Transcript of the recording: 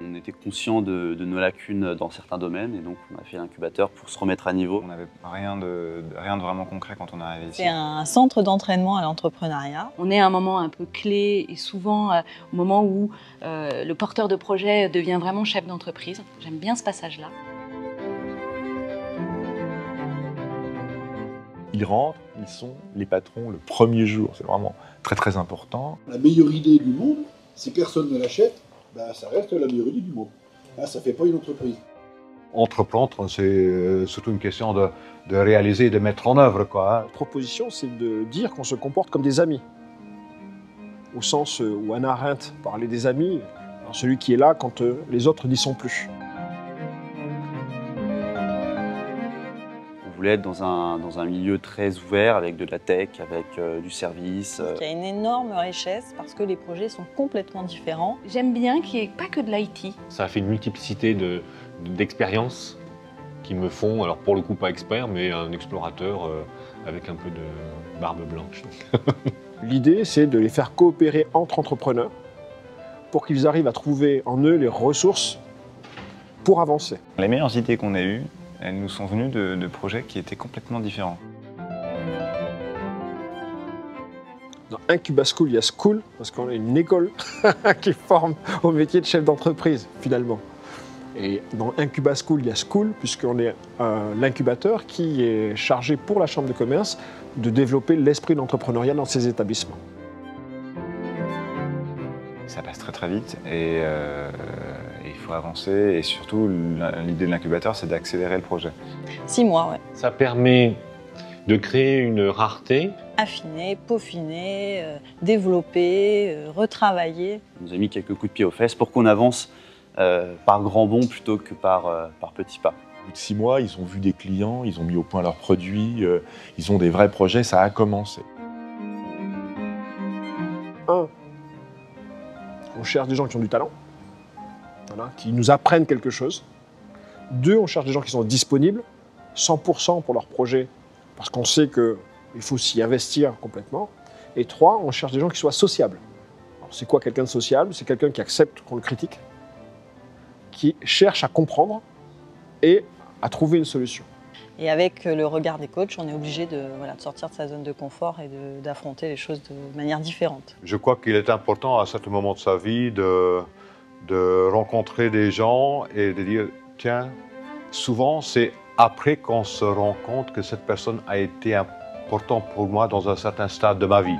On était conscient de nos lacunes dans certains domaines et donc on a fait l'incubateur pour se remettre à niveau. On n'avait rien de vraiment concret quand on est arrivé ici. C'est un centre d'entraînement à l'entrepreneuriat. On est à un moment un peu clé et souvent au moment où le porteur de projet devient vraiment chef d'entreprise. J'aime bien ce passage-là. Ils rentrent, ils sont les patrons le premier jour. C'est vraiment très important. La meilleure idée du monde, si personne ne l'achète, ben, ça reste la meilleure idée du monde. Là, ça ne fait pas une entreprise. Entreprendre, c'est surtout une question de réaliser et de mettre en œuvre, quoi. La proposition, c'est de dire qu'on se comporte comme des amis. Au sens où Hannah Arendt parlait des amis, celui qui est là quand les autres n'y sont plus. On voulait être dans un milieu très ouvert, avec de la tech, avec du service. Il y a une énorme richesse parce que les projets sont complètement différents. J'aime bien qu'il n'y ait pas que de l'IT. Ça a fait une multiplicité d'expériences qui me font, alors pour le coup pas expert, mais un explorateur avec un peu de barbe blanche. L'idée, c'est de les faire coopérer entre entrepreneurs pour qu'ils arrivent à trouver en eux les ressources pour avancer. Les meilleures idées qu'on a eues, elles nous sont venues de projets qui étaient complètement différents. Dans Incuba School, il y a School, parce qu'on a une école qui forme au métier de chef d'entreprise, finalement. Et dans Incuba School, il y a School, puisqu'on est l'incubateur qui est chargé pour la Chambre de commerce de développer l'esprit d'entrepreneuriat dans ses établissements. Ça passe très vite et il faut avancer. Et surtout, l'idée de l'incubateur, c'est d'accélérer le projet. 6 mois, ouais. Ça permet de créer une rareté. Affiner, peaufiner, développer, retravailler. On nous a mis quelques coups de pied aux fesses pour qu'on avance par grands bonds plutôt que par petits pas. Au bout de 6 mois, ils ont vu des clients, ils ont mis au point leurs produits, ils ont des vrais projets, ça a commencé. On cherche des gens qui ont du talent, voilà, qui nous apprennent quelque chose. 2, on cherche des gens qui sont disponibles, 100% pour leur projet, parce qu'on sait qu'il faut s'y investir complètement. Et 3, on cherche des gens qui soient sociables. C'est quoi quelqu'un de sociable? C'est quelqu'un qui accepte qu'on le critique, qui cherche à comprendre et à trouver une solution. Et avec le regard des coachs, on est obligé de sortir de sa zone de confort et d'affronter les choses de manière différente. Je crois qu'il est important à certains moments de sa vie de rencontrer des gens et de dire, tiens, souvent c'est après qu'on se rend compte que cette personne a été importante pour moi dans un certain stade de ma vie.